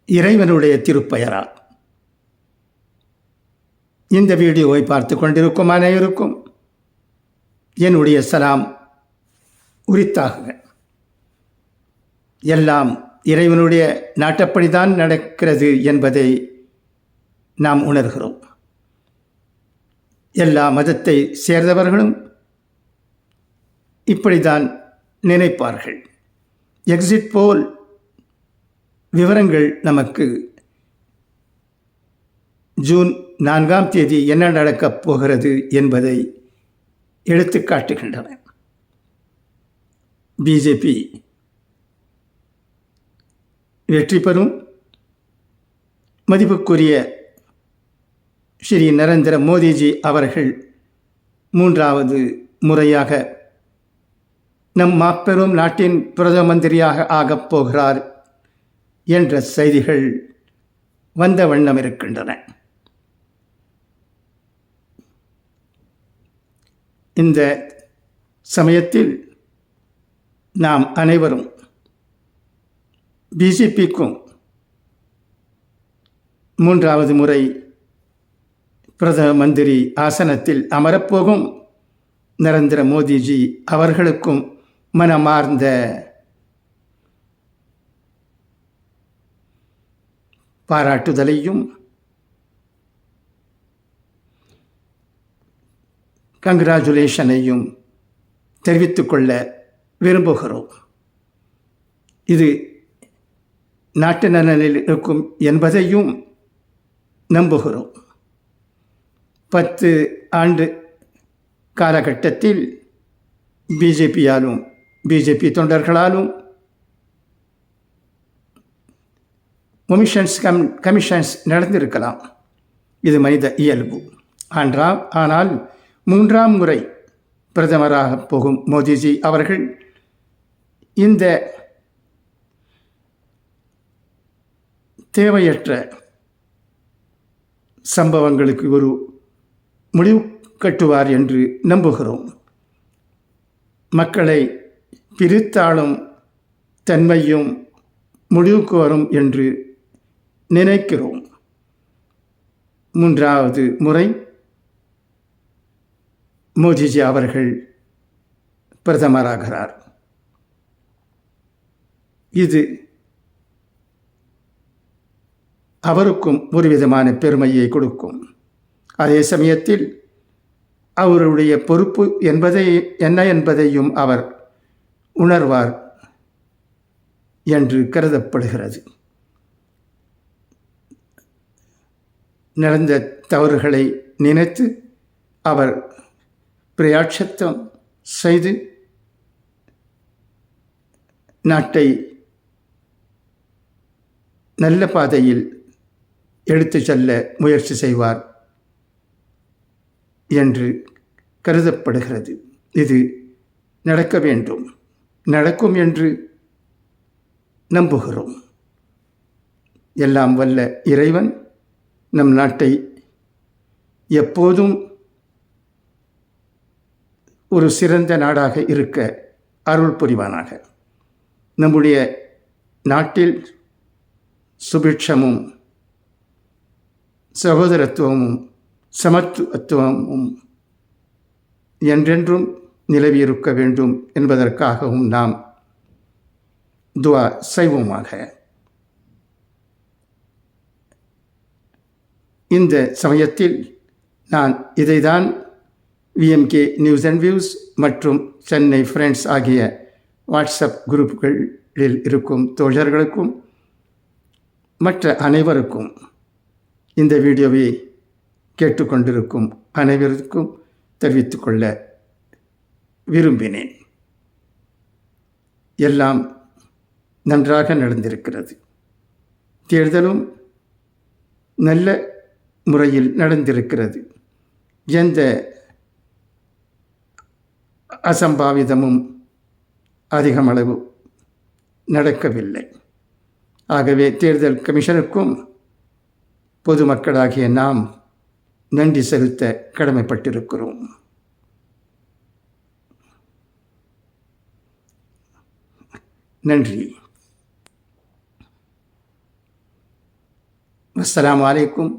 இறைவனுடைய திருப்பெயரால் இந்த வீடியோவை பார்த்து கொண்டிருக்கும் அனைவருக்கும் என்னுடைய சலாம் உரித்தாகுக. எல்லாம் இறைவனுடைய நாட்டப்படிதான் நடக்கிறது என்பதை நாம் உணர்கிறோம். எல்லா மதத்தை சேர்ந்தவர்களும் இப்படித்தான் நினைப்பார்கள். எக்ஸிட் போல் விவரங்கள் நமக்கு ஜூன் 4ஆம் தேதி என்ன நடக்கப் போகிறது என்பதை எடுத்து காட்டுகின்றன. பிஜேபி வெற்றி பெறும். மதிப்புக்குரிய ஸ்ரீ நரேந்திர மோடிஜி அவர்கள் 3வது முறையாக நம் மாபெரும் நாட்டின் பிரதம மந்திரியாக ஆகப் போகிறார் என்ற செய்திகள் வந்த வண்ணம் இருக்கின்றன. இந்த சமயத்தில் நாம் அனைவரும் பிஜேபிக்கும் 3வது முறை பிரதம மந்திரி ஆசனத்தில் அமரப்போகும் நரேந்திர மோடிஜி அவர்களுக்கும் மனமார்ந்த பாராட்டுதலையும் கங்க்ராச்சுலேஷனையும் தெரிவித்துக் கொள்ள விரும்புகிறோம். இது நாட்டு நலனில் இருக்கும் என்பதையும் நம்புகிறோம். 10 ஆண்டு காலகட்டத்தில் பிஜேபியாலும் பிஜேபி தொண்டர்களாலும் கமிஷன்ஸ் நடந்திருக்கலாம். இது மனித இயல்பு. ஆனால் 3ஆம் முறை பிரதமராக போகும் மோடிஜி அவர்கள் இந்த தேவையற்ற சம்பவங்களுக்கு ஒரு முடிவு கட்டுவார் என்று நம்புகிறோம். மக்களை பிரித்தாளும் தன்மையும் முடிவுக்கு வரும் என்று நினைக்கிறோம். 3வது முறை மோடிஜி அவர்கள் பிரதமராகிறார். இது அவருக்கும் ஒரு விதமான பெருமையை கொடுக்கும். அதே சமயத்தில் அவருடைய பொறுப்பு என்ன என்பதையும் அவர் உணர்வார் என்று கருதப்படுகிறது. நடந்த தவறுகளை நினைத்து அவர் பிராயச்சித்தம் செய்து நாட்டை நல்ல பாதையில் எடுத்து செல்ல முயற்சி செய்வார் என்று கருதப்படுகிறது. இது நடக்க வேண்டும், நடக்கும் என்று நம்புகிறோம். எல்லாம் வல்ல இறைவன் நம் நாட்டை எப்போதும் ஒரு சிறந்த நாடாக இருக்க அருள் புரிவானாக. நம்முடைய நாட்டில் சுபிட்சமும் சகோதரத்துவமும் சமத்துவத்துவமும் என்றென்றும் நிலவியிருக்க வேண்டும் என்பதற்காகவும் நாம் துவா செய்வோமாக. இந்த சமயத்தில் நான் இதைதான் விஎம்கே நியூஸ் அண்ட் வியூஸ் மற்றும் சென்னை ஃப்ரெண்ட்ஸ் ஆகிய வாட்ஸ்அப் குரூப்புகளில் இருக்கும் தோழர்களுக்கும் மற்ற அனைவருக்கும் இந்த வீடியோவை கேட்டுக்கொண்டிருக்கும் அனைவருக்கும் தெரிவித்துக்கொள்ள விரும்பினேன். எல்லாம் நன்றாக நடந்திருக்கிறது. தேர்தலும் நல்ல முறையில் நடந்திருக்கிறது. எந்த அசம்பாவிதமும் அதிகமளவு நடக்கவில்லை. ஆகவே தேர்தல் கமிஷனுக்கும் பொதுமக்களாகிய நாம் நன்றி செலுத்த கடமைப்பட்டிருக்கிறோம். நன்றி. அஸ்ஸலாமு அலைக்கும்